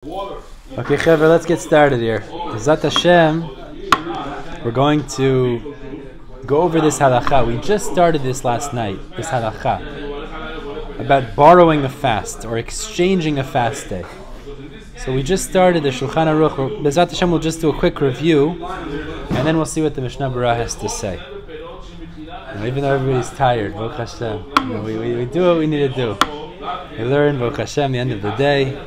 Okay, Chevra, let's get started here. Zat Hashem, we're going to go over this halacha. We just started this last night, this halacha, about borrowing a fast or exchanging a fast day. So we just started the Shulchan Aruch. Zat Hashem, we'll just do a quick review, and then we'll see what the Mishnah Berurah has to say. Even though everybody's tired, Baruch Hashem, we do what we need to do. We learn, Baruch Hashem, the end of the day.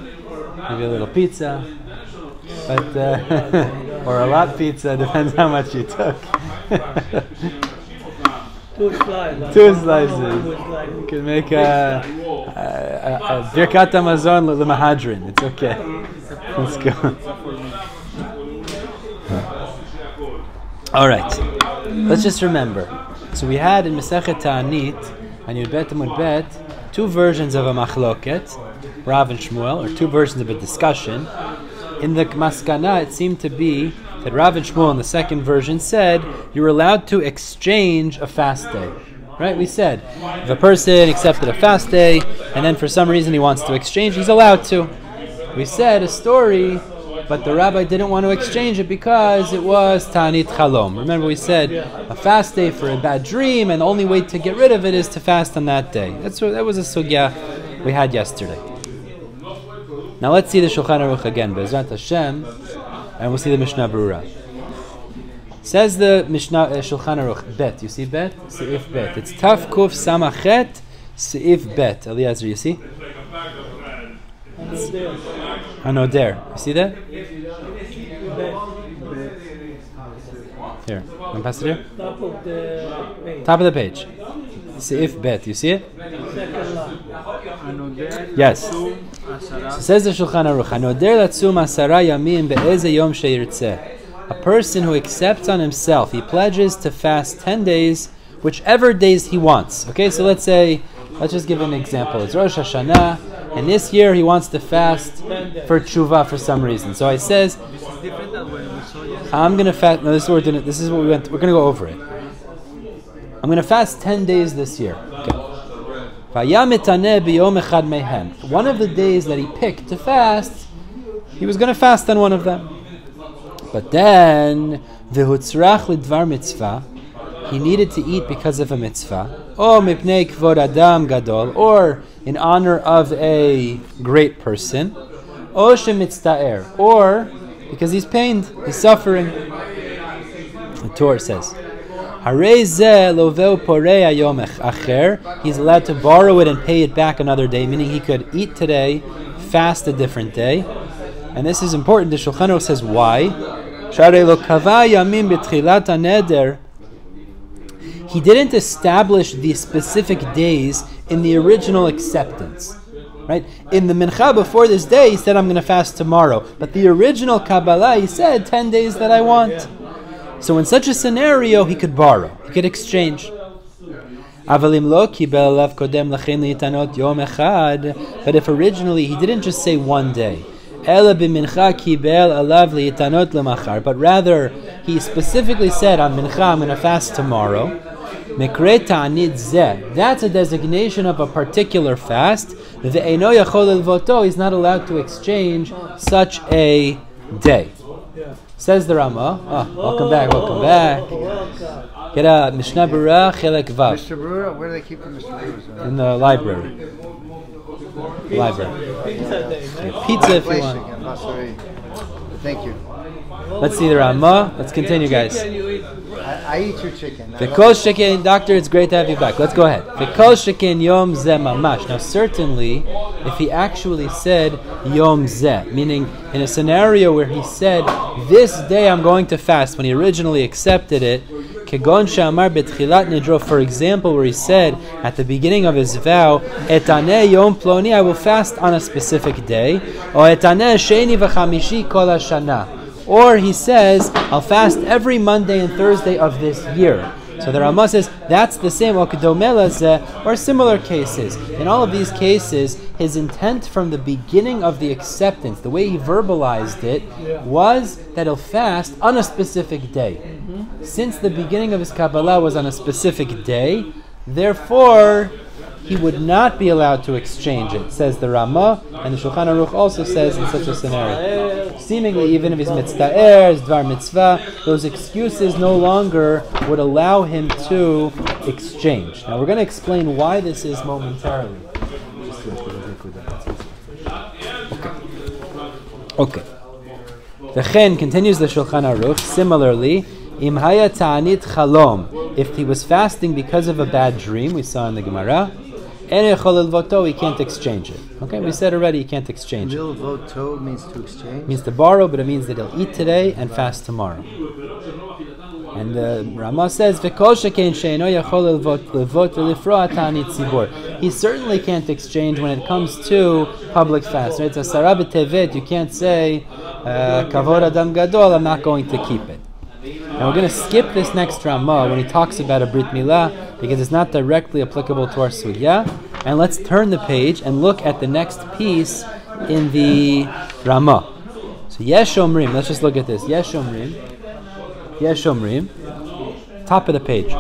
Maybe a little pizza, but or a lot pizza, depends how much you took. Two slices. You can make a birkat hamazon l'mahadrin. It's okay. Let's go. All right. Let's just remember. So we had in Hamesechta Taanit and Yud Bet Amud Bet two versions of a machloket, Rav and Shmuel, or two versions of a discussion. In the Maskana, it seemed to be that Rav and Shmuel in the second version said you're allowed to exchange a fast day. Right? We said if a person accepted a fast day and then for some reason he wants to exchange, he's allowed to. We said a story, but the rabbi didn't want to exchange it because it was Taanit Chalom. Remember we said a fast day for a bad dream, and the only way to get rid of it is to fast on that day. That was a sugya we had yesterday. Now let's see the Shulchan Aruch again, Be'ezrat Hashem, and we'll see the Mishnah Berurah. Says the Mishnah Shulchan Aruch, Bet. You see Bet? Seif Bet. It's Taf Kuf Samachet Seif Bet. Eliezer, you see? Hanoder. You see that? Here. Can I pass it here? Top of the page. Seif Bet. You see it? Yes. So says the Shulchan Aruch, Hanoder latzum asara yamim be'eze yom sheirtzeh. A person who accepts on himself, he pledges to fast 10 days, whichever days he wants. Okay, so let's just give an example. It's Rosh Hashanah, and this year he wants to fast for tshuva for some reason. So he says, I'm going to fast. No, this is what we went. We're going to go over it. I'm going to fast 10 days this year. Okay. One of the days that he picked to fast, he was going to fast on one of them. But then, v'hutzrach lidvar mitzvah, he needed to eat because of a mitzvah, or mipnei kvod adam gadol, or in honor of a great person, or shemitztaer, or because he's pained, he's suffering. The Torah says, he's allowed to borrow it and pay it back another day, meaning he could eat today, fast a different day. And this is important. The Shulchan Aruch says why. He didn't establish the specific days in the original acceptance. Right? In the mincha before this day, he said, I'm going to fast tomorrow. But the original Kabbalah, he said, 10 days that I want. So in such a scenario, he could borrow. He could exchange. But if originally he didn't just say one day, but rather he specifically said on mincha, I'm going to fast tomorrow. That's a designation of a particular fast. He's not allowed to exchange such a day. Says the Rama. Welcome back. Get a Mishnah Berurah Chelek Vav. Mishnah Berurah, where do they keep the Mishnah Berurah? In the library. Pizza if you want. Thank you. Let's see the Rama. Let's continue, guys. I eat your chicken. Vikol Shekin, doctor, it's great to have you back. Let's go ahead. Vikol Shekin Yom Zeh Mamash. Now, certainly, if he actually said Yom Zeh, meaning in a scenario where he said, this day I'm going to fast, when he originally accepted it, Kegon Shamar Betchilat Nidro, for example, where he said at the beginning of his vow, Etaneh Yom Ploni, I will fast on a specific day, or Etaneh Sheni V'Chamishi Kol HaShana. Or he says, I'll fast every Monday and Thursday of this year. So the Ramah says, that's the same, or similar cases. In all of these cases, his intent from the beginning of the acceptance, the way he verbalized it, was that he'll fast on a specific day. Since the beginning of his Kabbalah was on a specific day, therefore, he would not be allowed to exchange it, says the Ramah, and the Shulchan Aruch also says in such a scenario. Seemingly, even if he's mitzta'er, dvar mitzvah, those excuses no longer would allow him to exchange. Now we're going to explain why this is momentarily. Okay. The Chen continues the Shulchan Aruch. Similarly, im haya Taanit chalom, if he was fasting because of a bad dream, we saw in the Gemara, he can't exchange it. Okay, we said already he can't exchange it. Lilvoto means to exchange? Means to borrow, but it means that he'll eat today and fast tomorrow. And Ramah says, he certainly can't exchange when it comes to public fast. Right? It's a Sarah b'tevet. You can't say, Kavod Adam Gadol, I'm not going to keep it. Now we're going to skip this next Ramah when he talks about a Brit Milah because it's not directly applicable to our Sugya. And let's turn the page and look at the next piece in the Ramah. So Yesh Omrim, let's just look at this. Yesh Omrim, top of the page.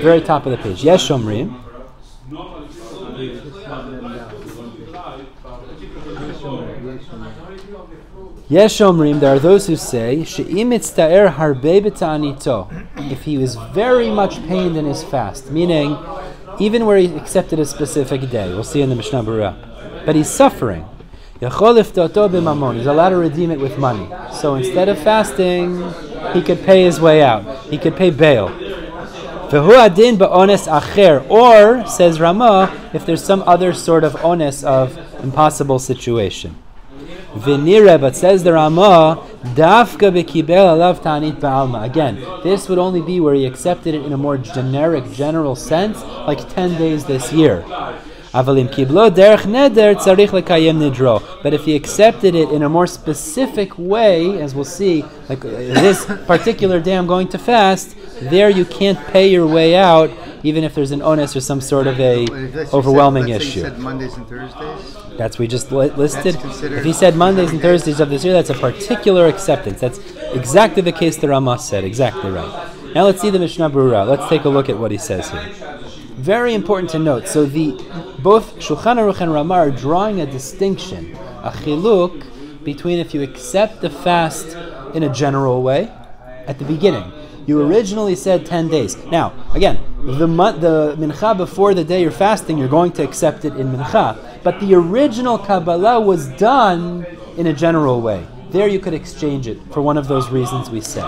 Very top of the page. Yesh Omrim. Yesh Omrim, there are those who say, She'im itzta'er harbe b'ta'anito, if he was very much pained in his fast, meaning even where he accepted a specific day, we'll see in the Mishnah Berurah, but he's suffering. Yachol iftoto b'mamon, he's allowed to redeem it with money. So instead of fasting, he could pay his way out. He could pay bail. V'hu adin ba'ones acher, or, says Ramah, if there's some other sort of ones of impossible situation. V'nire, but says the Ramah, dafka b'kibel alav ta'anit ba'alma. Again, this would only be where he accepted it in a more generic, general sense, like 10 days this year. Avalim kiblo derech neder tzarich lekayem nidro. But if he accepted it in a more specific way, as we'll see, like this particular day I'm going to fast, there you can't pay your way out, even if there's an onus or some sort of a overwhelming issue. You said Mondays and Thursdays? That's we just listed. If he said Mondays and Thursdays of this year, that's a particular acceptance. That's exactly the case the Ramah said. Exactly right. Now let's see the Mishnah Berurah. Let's take a look at what he says here. Very important to note. So both Shulchan Aruch and Ramah are drawing a distinction, a chiluk, between if you accept the fast in a general way at the beginning. You originally said 10 days. Now, again, the mincha before the day you're fasting, you're going to accept it in mincha. But the original Kabbalah was done in a general way. There you could exchange it for one of those reasons we said.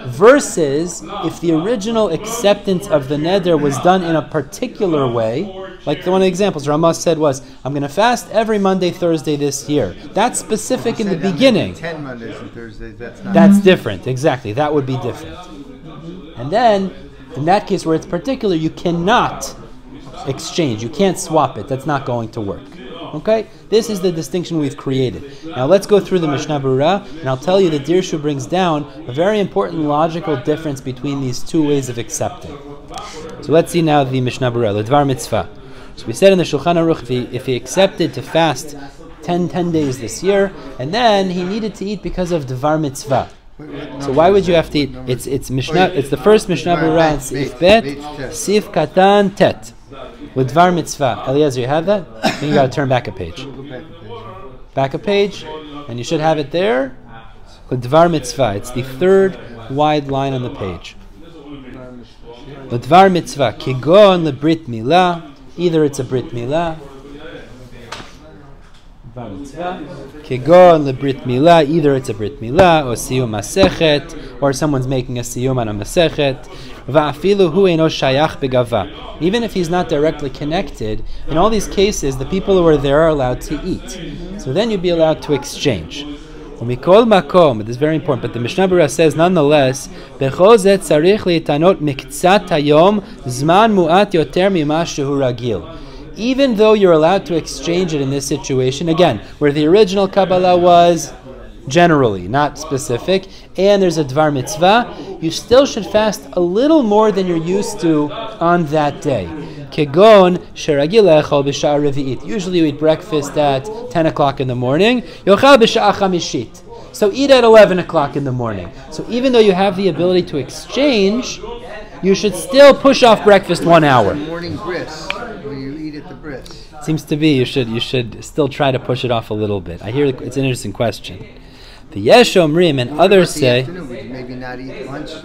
Versus, if the original acceptance of the neder was done in a particular way, like one of the examples Ramah said was, I'm going to fast every Monday, Thursday this year. That's specific in the beginning. 10 Mondays and Thursdays, that's different, exactly. That would be different. And then, in that case where it's particular, you cannot exchange. You can't swap it. That's not going to work. Okay? This is the distinction we've created. Now let's go through the Mishnah Berurah, and I'll tell you that Dirshu brings down a very important logical difference between these two ways of accepting. So let's see now the Mishnah Berurah, the Dvar Mitzvah. So we said in the Shulchan Aruch, if he accepted to fast 10 days this year, and then he needed to eat because of Dvar Mitzvah. So why would you have to eat? It's Mishnah. It's the first Mishnah Berurah in Sif Bet, Sif Katan Tet. With Dvar Mitzvah. Eliezer, you have that? Then you got to turn back a page. Back a page, and you should have it there. With Dvar Mitzvah. It's the third wide line on the page. With Dvar Mitzvah. Kigon lebrit milah. Either it's a Brit Milah. Kigon lebrit milah. Either it's a Brit Milah or siyum masechet, or someone's making a siyum on a masechet. Even if he's not directly connected, in all these cases, the people who are there are allowed to eat. So then you'd be allowed to exchange. It is very important, but the Mishnah Berurah says nonetheless, even though you're allowed to exchange it in this situation, again, where the original Kabbalah was generally, not specific, and there's a Dvar Mitzvah, you still should fast a little more than you're used to on that day. Kegon sheragil echol b'sha'ah revi'it. Usually you eat breakfast at 10 o'clock in the morning. Yochal b'sha'ah chamishit. So eat at 11 o'clock in the morning. So even though you have the ability to exchange, you should still push off breakfast 1 hour. Morning bris, when you eat at the bris. Seems to be you should still try to push it off a little bit. I hear it's an interesting question. The Yesh Omrim and others say, maybe not eat lunch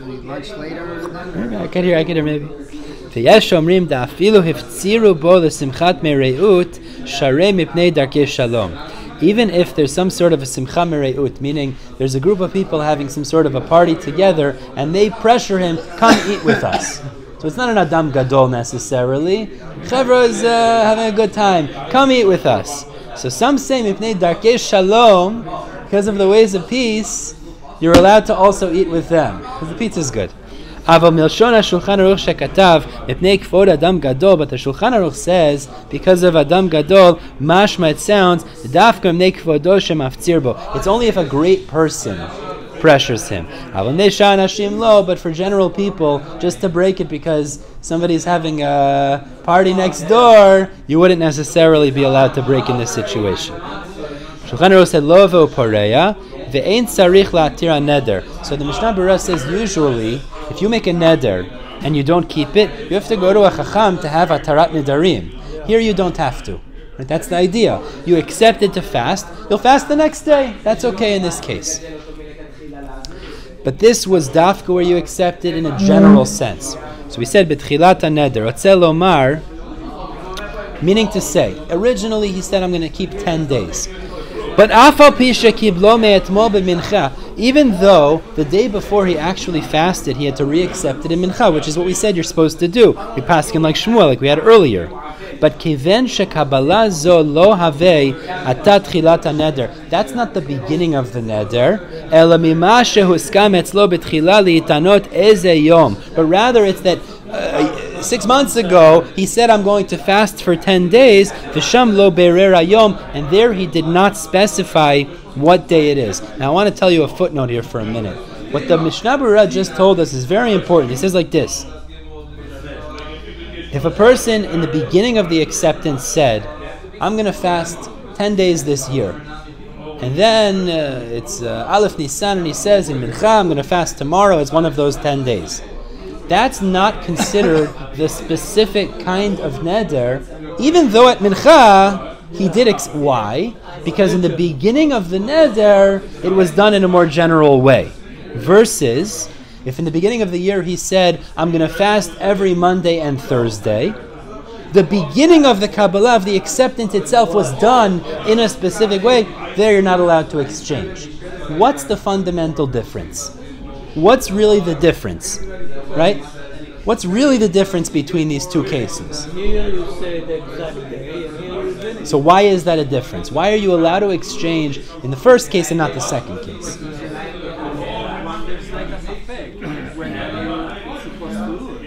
later. I can hear maybe. The Yesh Omrim da afilu hifziru bo lesimchat mereut sharei mipnei darkei shalom. Even if there's some sort of a simcha mereut, meaning there's a group of people having some sort of a party together, and they pressure him, come eat with us. So it's not an Adam Gadol necessarily. Chevra is having a good time. Come eat with us. So some say, Mipnei Darkei Shalom, because of the ways of peace, you're allowed to also eat with them, because the pizza is good. Aval Milshon HaShulchan Aruch shekatav Mipnei K'vod Adam Gadol, but the Shulchan Aruch says, because of Adam Gadol, mashma it sounds, Dafka Mipnei K'vodo shemaftzir bo. It's only if a great person pressures him. But for general people, just to break it because somebody's having a party next door, you wouldn't necessarily be allowed to break in this situation. Shulchan Aruch said, Lo ve'u poreya, ve'ein tzarich la'atir neder. So the Mishnah Berurah says, usually, if you make a neder and you don't keep it, you have to go to a chacham to have atarat nedarim. Here you don't have to. Right? That's the idea. You accepted to fast, you'll fast the next day. That's okay in this case. But this was dafka where you accepted in a general sense. So we said betchilat neder, otzel lomar, meaning to say, originally he said I'm going to keep 10 days. But even though the day before he actually fasted, he had to re-accept it in mincha, which is what we said you're supposed to do. We paskin like Shmuel, like we had earlier. But kiven shekabala zo lo havei atat chilat neder. That's not the beginning of the neder. Ela mima shehuskam etzlo betchila liitanot eze yom. But rather, it's that 6 months ago he said I'm going to fast for 10 days. V'sham lo berer yom, and there he did not specify what day it is. Now I want to tell you a footnote here for a minute. What the Mishnah Berurah just told us is very important. He says like this. If a person in the beginning of the acceptance said, I'm going to fast 10 days this year, and then it's Aleph Nisan, and he says in Mincha, I'm going to fast tomorrow, it's one of those 10 days. That's not considered the specific kind of neder, even though at Mincha, he did why? Because in the beginning of the neder, it was done in a more general way. Versus, if in the beginning of the year he said, I'm going to fast every Monday and Thursday, the beginning of the Kabbalah, of the acceptance itself, was done in a specific way, there you're not allowed to exchange. What's the fundamental difference? What's really the difference? Right? What's really the difference between these two cases? Here you say the exact day, and here you didn't. So why is that a difference? Why are you allowed to exchange in the first case and not the second case? There's like a effect when you're supposed to do it.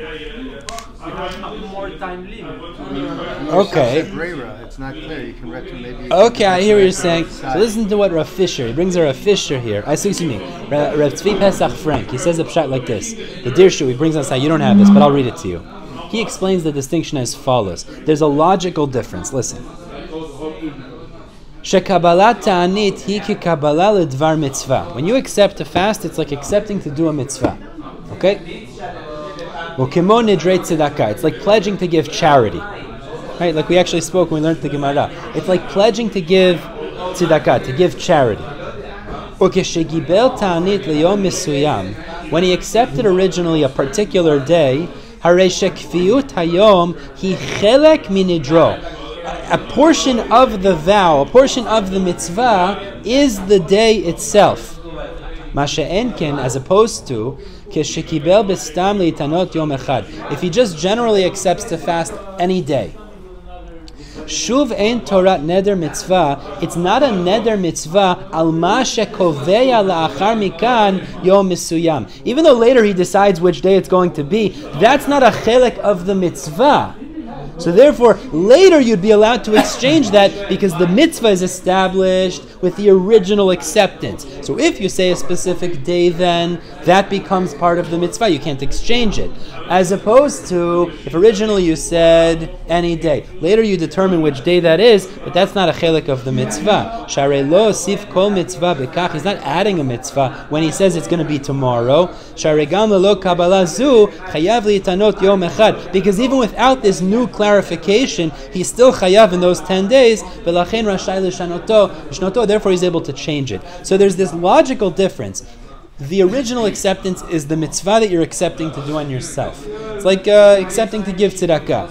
You have more time limit. Okay. It's not clear. You can maybe. Okay, I hear what you're saying. So listen to what Rav Fisher, he brings a Rav Fisher here. Excuse me, Rav Tzvi Pesach Frank. He says a pshat like this. The Dirshu, he brings us out. You don't have this, but I'll read it to you. He explains the distinction as follows. There's a logical difference. Listen. Shekabbalat Taanit hi ki kabbalah ledvar mitzvah. When you accept to fast, it's like accepting to do a mitzvah. Okay? Ukemo nidrei tzedakah. It's like pledging to give charity. Right? Like we actually spoke when we learned the Gemara. It's like pledging to give tzedakah, to give charity. Ukeshegibel Taanit liyom misuyam. When he accepted originally a particular day, harei shekfiyut hayom hi chelek minidro. A portion of the vow, a portion of the mitzvah, is the day itself. Masha enken, as opposed to keshekibel bestam litanot yom echad. If he just generally accepts to fast any day. Shuv ein Torat neder mitzvah. It's not a neder mitzvah al ma shekoveya la'achar mikan yom misuyam. Even though later he decides which day it's going to be, that's not a chelek of the mitzvah. So therefore, later you'd be allowed to exchange that because the mitzvah is established with the original acceptance. So if you say a specific day, then that becomes part of the mitzvah. You can't exchange it. As opposed to if originally you said any day. Later you determine which day that is, but that's not a chelik of the mitzvah. Sharei lo sif kol mitzvah bekach. He's not adding a mitzvah when he says it's going to be tomorrow. Sharei gam lo kabbalah zu chayav litanot yom echad. Because even without this new clarification, he's still chayav in those 10 days. V'lachen rashai l'shanoto. Therefore, he's able to change it. So there's this logical difference. The original acceptance is the mitzvah that you're accepting to do on yourself. It's like accepting to give tzedakah.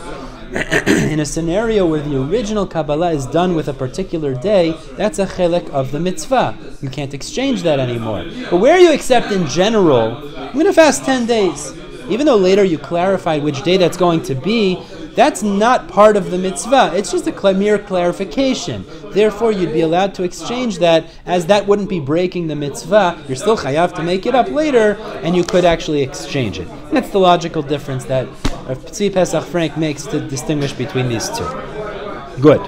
In a scenario where the original Kabbalah is done with a particular day, that's a chelik of the mitzvah. You can't exchange that anymore. But where you accept in general, I'm going to fast 10 days. Even though later you clarified which day that's going to be, that's not part of the mitzvah. It's just a mere clarification. Therefore, you'd be allowed to exchange that, as that wouldn't be breaking the mitzvah. You're still chayav to make it up later, and you could actually exchange it. That's the logical difference that Tzvi Pesach Frank makes to distinguish between these two. Good.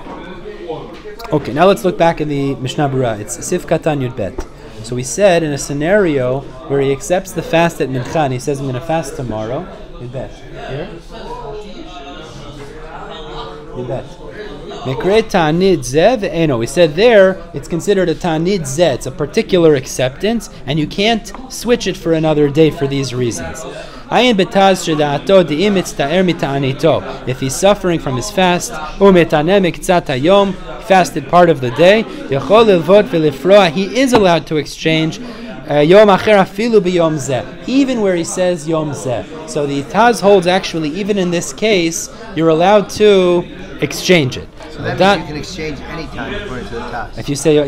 Okay, now let's look back in the Mishnah Berurah. It's Sif Katan Yud Bet. So we said in a scenario where he accepts the fast at Mincha, and he says, I'm going to fast tomorrow. Yud Bet. Here? Yud Bet. Mekre Taanit zeh ve'eno. We said there it's considered a Taanit zeh. It's a particular acceptance, and you can't switch it for another day for these reasons. If he's suffering from his fast, fasted part of the day, he is allowed to exchange even where he says Yom Zeh. So the Taz holds actually, even in this case, you're allowed to exchange it. So that means you can exchange any time according to the Taz.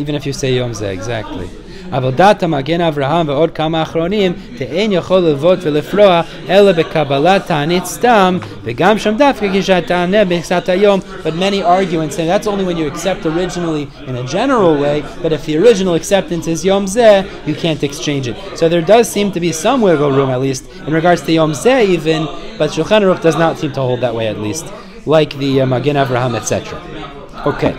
Even if you say Yom Zeh, exactly. עבודת המגן אברהם ועוד כמה אחרונים תאין יכול ללוות ולפרוע אלא בקבלת תענית סתם וגם שם דווקא כשתענה במכסת היום. But many argue and say that's only when you accept originally in a general way, but if the original acceptance is Yom Zeh, you can't exchange it. So there does seem to be some wiggle room, at least in regards to Yom Zeh even, but Shulchan Aruch does not seem to hold that way, at least, like the Magen Avraham, etc. Okay.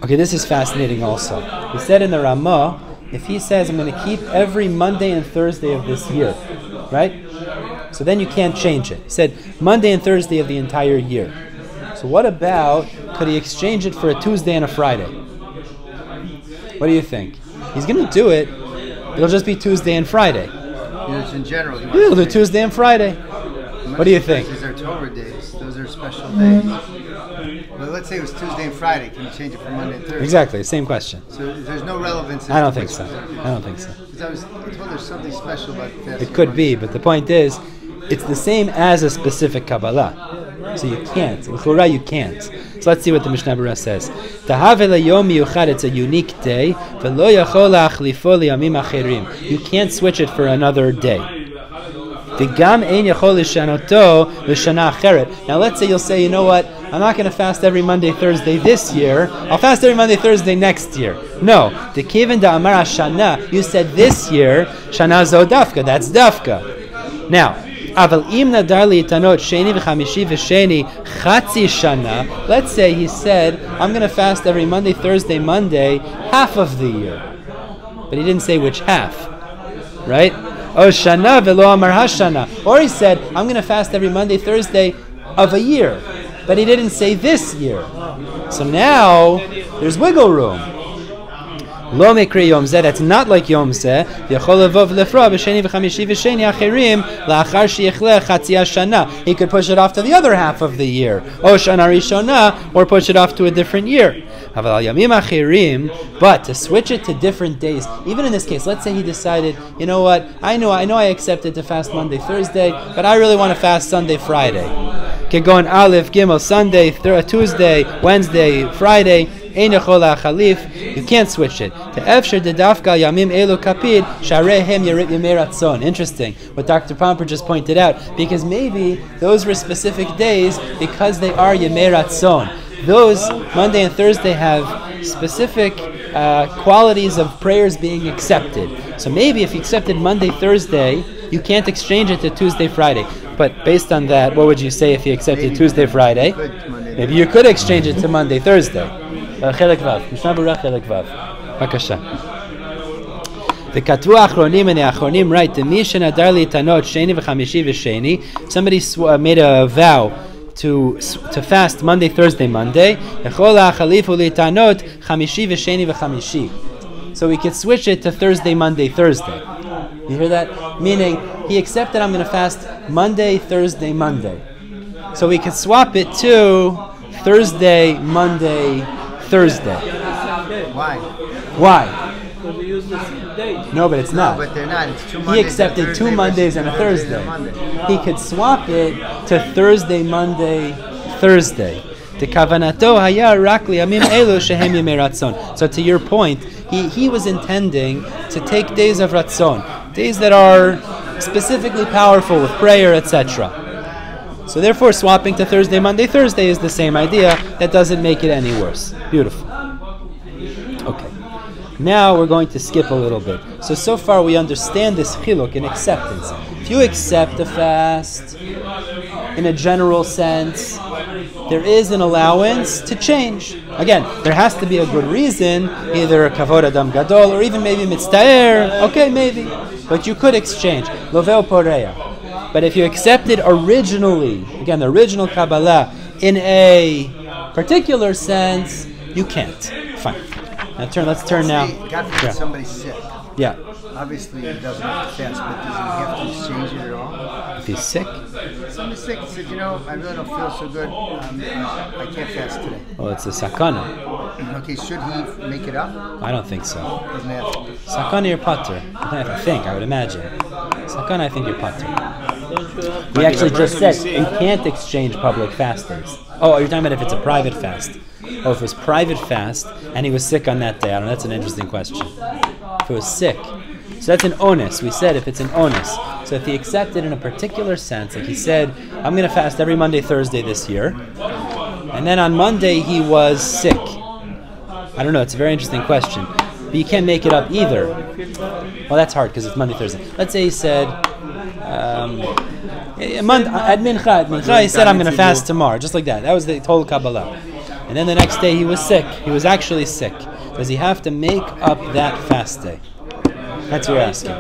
Okay, this is fascinating also. He said in the Ramah, if he says, I'm going to keep every Monday and Thursday of this year, right? So then you can't change it. He said, Monday and Thursday of the entire year. So what about, could he exchange it for a Tuesday and a Friday? What do you think? He's going to do it, it'll just be Tuesday and Friday. It's in general. He'll do Tuesday and Friday. What do you think? These are Torah days. Those are special days. Well, let's say it was Tuesday and Friday. Can you change it for Monday and Thursday? Exactly, same question. So there's no relevance. I don't think so. Because I was told there's something special about the It could be, but the point is, it's the same as a specific Kabbalah. So you can't. L'chora, you can't. So let's see what the Mishnah Berurah says. It's a unique day. You can't switch it for another day. Now let's say you'll say, you know what, I'm not going to fast every Monday, Thursday this year. I'll fast every Monday, Thursday next year. No. The Kivin da Amar Shana, you said this year, Shana zo dafka, that's dafka. Now, Aval im nadar li itanot sheni v'chamishi v'sheni chatzi shana. Let's say he said, I'm going to fast every Monday, Thursday, Monday, half of the year. But he didn't say which half, right? Oh, shana v'lo amar hashana. Or he said, I'm going to fast every Monday, Thursday of a year. But he didn't say this year. So now, there's wiggle room. Lo mekri Yom Zeh, that's not like Yom Zeh. V'yachol levov lefra b'sheni v'chamishi v'sheni achirim la'achar sheyichleh chatzi hashana. He could push it off to the other half of the year. O shana rishona, or push it off to a different year. But to switch it to different days, even in this case, let's say he decided, you know what, I know I accepted to fast Monday, Thursday, but I really want to fast Sunday, Friday. Kegon Aleph, Gimel, Sunday, Tuesday, Wednesday, Friday. You can't switch it. Interesting what Dr. Pomper just pointed out, because maybe those were specific days because they are Yemei Ratzon. Those Monday and Thursday have specific qualities of prayers being accepted. So maybe if you accepted Monday, Thursday, you can't exchange it to Tuesday, Friday. But based on that, what would you say if he accepted Maybe Tuesday, Friday? Monday, Maybe you could exchange it to Monday, Thursday. Chelek Vav. Mishnah Berurah Chelek Vav. Bakasha. וכתבו האחרונים מן האחרונים, right, מי שנדר להתענות שני וחמישי ושני, somebody made a vow to fast Monday, Thursday, Monday, יכול להחליף ולהתענות חמישי ושני וחמישי. So we could switch it to Thursday, Monday, Thursday. You hear that? Meaning, he accepted I'm going to fast Monday, Thursday, Monday. So we could swap it to Thursday, Monday, Thursday. Why? Why? Because we use the same date. No, but it's not. No, but they're not. It's 2 Mondays. He accepted 2 Mondays and a Thursday. He could swap it to Thursday, Monday, Thursday. So to your point, he was intending to take days of Ratzon, days that are specifically powerful with prayer, etc. So therefore swapping to Thursday, Monday, Thursday is the same idea. That doesn't make it any worse. Beautiful. Okay. Now we're going to skip a little bit. So far we understand this chiluk in acceptance. If you accept a fast in a general sense, there is an allowance to change. Again, there has to be a good reason, either a kavod adam gadol or even maybe mitztaer. Okay, maybe. But you could exchange. Lovel poreya. But if you accepted originally, again, the original Kabbalah, in a particular sense, you can't. Fine. Now let's turn now. God forbid somebody's sick. Yeah. Obviously, he doesn't have to fast, but does he have to exchange it at all? If he's sick? Somebody's sick. He said, I really don't feel so good. I can't fast today. Well, it's a sakana. Okay, should he make it up? I don't think so. Doesn't have to. Sakana, you're pater. I would imagine. Sakana, I think you're pater. We actually just said you can't exchange public fastings. Oh, you're talking about if it's a private fast. Oh, if it was private fast and he was sick on that day. I don't know, that's an interesting question. If it was sick. So that's an onus. We said if it's an onus. So if he accepted in a particular sense, like he said, I'm going to fast every Monday, Thursday this year. And then on Monday he was sick. I don't know, it's a very interesting question. But you can't make it up either. Well, that's hard because it's Monday, Thursday. Let's say he said, at Mincha, he said, I'm going to fast tomorrow. Just like that. That was the total Kabbalah. And then the next day he was sick. He was actually sick. Does he have to make up that fast day? That's what we're asking.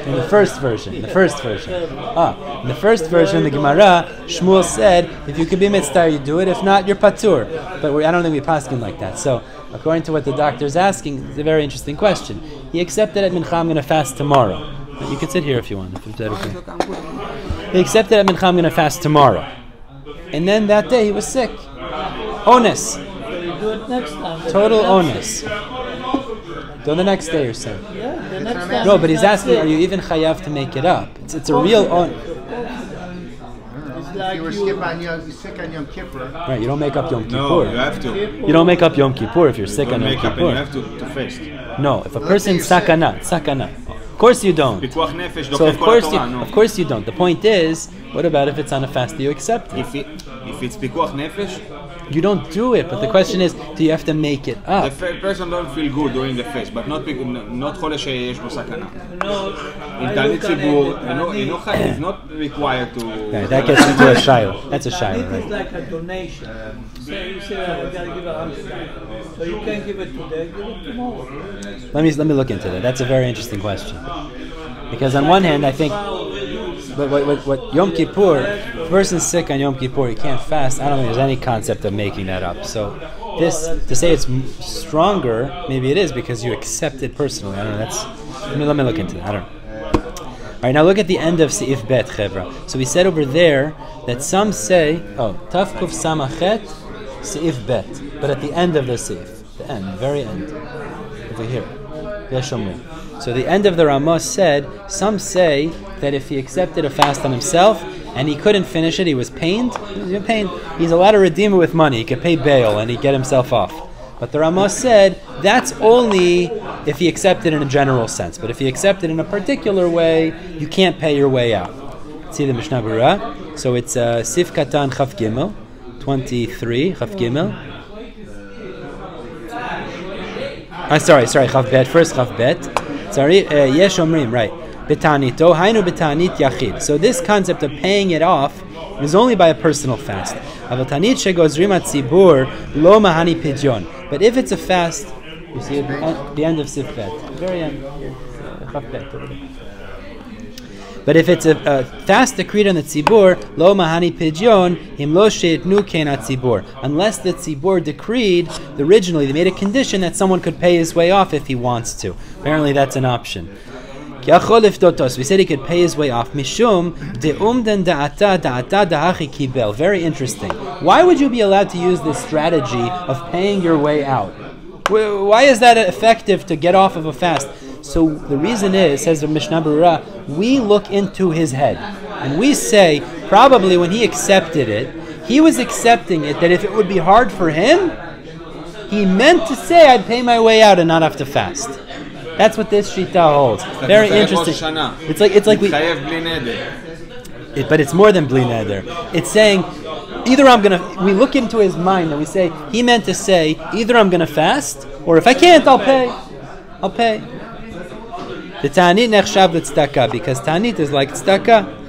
In the first version. In the first version, the Gemara, Shmuel said, if you could be mitzvah, you do it. If not, you're patur. But I don't think we paskin like that. So, according to what the doctor is asking, it's a very interesting question. He accepted at Mincha, I'm going to fast tomorrow. You can sit here if you want. If that okay. He accepted at Mincha, I'm going to fast tomorrow. And then that day he was sick. Onus. So you do it next time. Total onus. Do the next day, you're saying? Yeah, the next time. No, but he's asking, are you even chayav to make it up? It's a real onus. If you were sick on Yom Kippur. Right, you don't make up Yom Kippur. No, you have to. You don't make up Yom Kippur if you're sick on Yom Make up and Kippur. you have to fast. No, if a person's sakana. Of course you don't. פיקוח נפש, So דוחף כל התורה, no. of course you don't. The point is, what about if it's on a fast that you accept it? If it's פיקוח נפש, You don't do it, but the question is, do you have to make it up? the person don't feel good during the fast, but not חולה שיש בו סכנה. אם תענית ציבור, אינו חייב, it's not required to... Right, that gets into a shiloh. That's a shiloh, It's right? like a donation. You say, I gotta give $100. So you can't give it today, give it tomorrow. Let me look into that. That's a very interesting question. Because on one hand, I think, what Yom Kippur, if a person's sick on Yom Kippur, he can't fast. I don't think there's any concept of making that up. So this, to say it's stronger, maybe it is because you accept it personally. I don't know. Let me look into that. I don't know. All right, now look at the end of Seif Bet, Chevra. So we said over there that some say, Taf Kuf Samachet, Seif Bet. But at the end of the Seif, the end, very end, over here, Yeshomri. So the end of the Ramah said, some say that if he accepted a fast on himself and he couldn't finish it, he was pained. He's allowed to redeem it with money. He could pay bail and he'd get himself off. But the Ramah said that's only if he accepted in a general sense. But if he accepted in a particular way, you can't pay your way out. See the Mishnah Berurah. So it's Sif Katan Chaf Gimel, 23 Chaf Gimel. Sorry, Chaf Bet. First Chaf Bet. Sorry, Yesh Omrim, right. B'Taanito, hainu b'Taanit yachid. So this concept of paying it off is only by a personal fast. Aval Taanit shegozrim atzibur lo mahani pidyon. But if it's a fast, you see at the end of Sifbet, very end. But if it's a fast decreed on the tzibur, lo mahani pidyon, him lo sheitnu ken tzibur. Unless the tzibur decreed, originally they made a condition that someone could pay his way off if he wants to. Apparently that's an option. We said he could pay his way off. Mishum de'umden da'ata da'achi kibel. Very interesting. Why would you be allowed to use this strategy of paying your way out? Why is that effective to get off of a fast? So the reason is, says the Mishnah Berurah, we look into his head. And we say, probably when he accepted it, he was accepting it that if it would be hard for him, he meant to say, I'd pay my way out and not have to fast. That's what this shita holds. Very interesting. It's like we. But it's more than bli neder. It's saying either we look into his mind and we say he meant to say either I'm gonna fast or if I can't I'll pay. The Taanit nechshav l'tzedakah because Taanit is like tzedakah.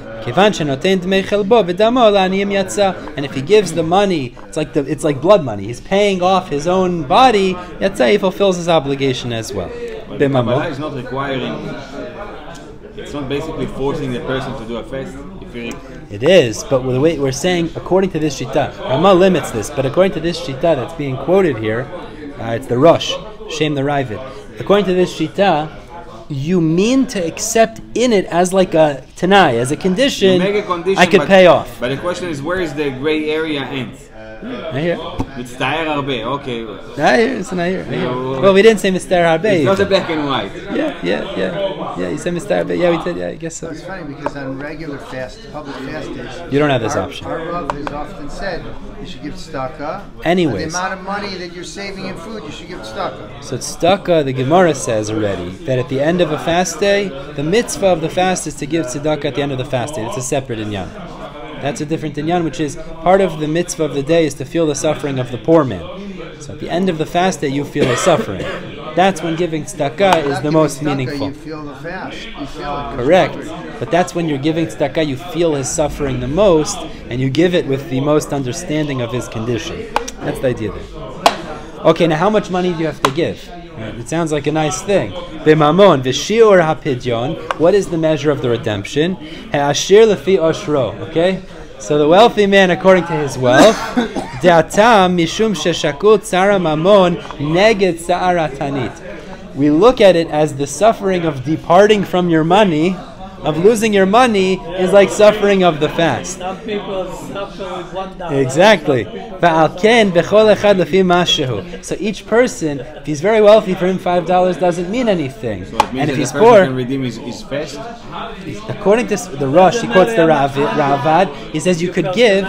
And if he gives the money, it's like blood money. He's paying off his own body. Yatzah, he fulfills his obligation as well. But the Kabbalah is not requiring. It's not basically forcing the person to do a fast. It is, but the way we're saying, according to this shita, Rama limits this, but according to this shita that's being quoted here, it's the Rosh, Shem the Ravid. According to this shita, you mean to accept in it as like a tanai, as a condition, I could pay off. But the question is, where is the gray area ends? I hear. It's Ta'er Harbe, okay. I hear. Well, we didn't say Mr. Harbe. It's not a black and white. Yeah, you said Mr. Harbe. Yeah, we did, I guess so. It's funny because on regular fast, public fast days, you don't have this option. Our Rav has often said you should give tzedakah. Anyways. The amount of money that you're saving in food, you should give tzedakah. So tzedakah, the Gemara says already, that at the end of a fast day, the mitzvah of the fast is to give tzedakah at the end of the fast day. It's a separate inyan. That's a different inyan, which is part of the mitzvah of the day is to feel the suffering of the poor man. So at the end of the fast day, you feel his suffering. That's when giving tzedakah is the most meaningful. You feel the fast. You feel it. Correct. But that's when you're giving tzedakah, you feel his suffering the most, and you give it with the most understanding of his condition. That's the idea there. Okay, now how much money do you have to give? It sounds like a nice thing. B'mamon, v'shiur ha'pidyon. What is the measure of the redemption? Ha'ashir lefi oshro. Okay? So the wealthy man, according to his wealth, De'atam mishum sheshakut tzara mamon neged tzara tanit. We look at it as the suffering of departing from your money, of losing your money, is like suffering of the fast. Some people suffer with $1. Exactly. So each person, if he's very wealthy, for him $5 doesn't mean anything. So it means and if he's the poor, can redeem his fast. according to the Rosh, he quotes the Ravad. He says you could give.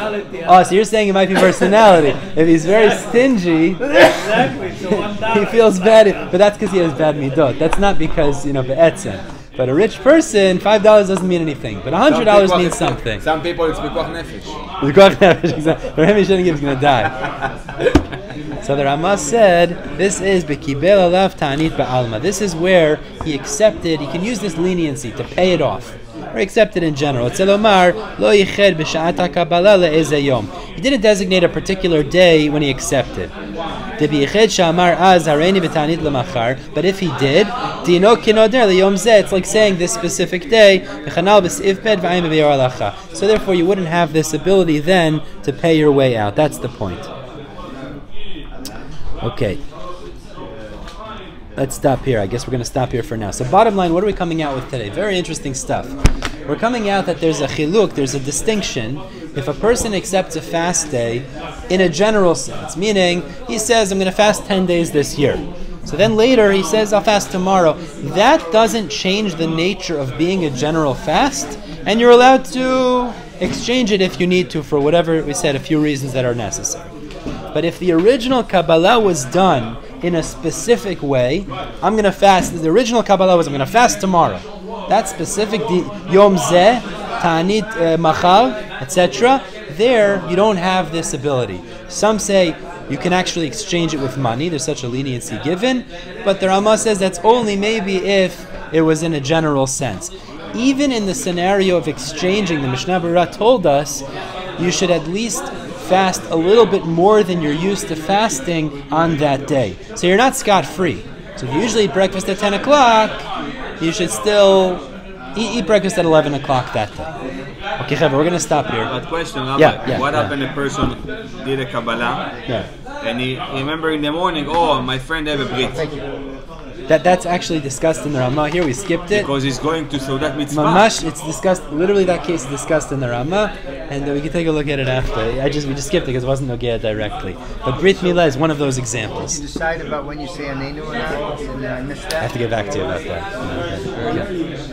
Oh, so you're saying it might be personality. If he's very stingy, he feels bad. But that's because he has bad midot. That's not because be'etzem. But a rich person, $5 doesn't mean anything. But $100 means something. Some people it's pikuach nefesh. Pikuach nefesh, exactly. For him, he shouldn't give. He's going to die. So the Ramah said, this is bekibel alav taanit ba'alma. This is where he accepted. He can use this leniency to pay it off, or accept it in general. It's elomar lo yiched b'sha'at ha'kabbalah le'ezeh yom. He didn't designate a particular day when he accepted. But if he did, it's like saying this specific day. So therefore you wouldn't have this ability then to pay your way out. That's the point. Okay. Let's stop here. I guess we're going to stop here for now. So bottom line, what are we coming out with today? Very interesting stuff. We're coming out that there's a chiluk, there's a distinction if a person accepts a fast day in a general sense, meaning he says, I'm going to fast 10 days this year. So then later he says, I'll fast tomorrow. That doesn't change the nature of being a general fast, and you're allowed to exchange it if you need to for whatever we said, a few reasons that are necessary. But if the original Kabbalah was done in a specific way, I'm going to fast. The original Kabbalah was, I'm going to fast tomorrow. That specific Yom Zeh, Taanit Machal, etc. There, you don't have this ability. Some say you can actually exchange it with money. There's such a leniency given. But the Ramah says that's only maybe if it was in a general sense. even in the scenario of exchanging, the Mishnah Berurah told us you should at least fast a little bit more than you're used to fasting on that day. So you're not scot-free. So if you usually eat breakfast at 10 o'clock, you should still eat breakfast at 11 o'clock that day. Okay, Cheva, we're going to stop here. But question, Rabbi, what happened if a person did a Kabbalah and he remember in the morning, oh, my friend have a Brit. That's actually discussed in the Ramah here. We skipped it. Because he's going to Seudat Mitzvah. Mamash, it's discussed, literally that case is discussed in the Ramah, and we can take a look at it after. We just skipped it because it wasn't Nogea directly. But Brit Milah is one of those examples. Did you decide about when you say Anenu or not? And I missed that? I have to get back to you about that. Okay.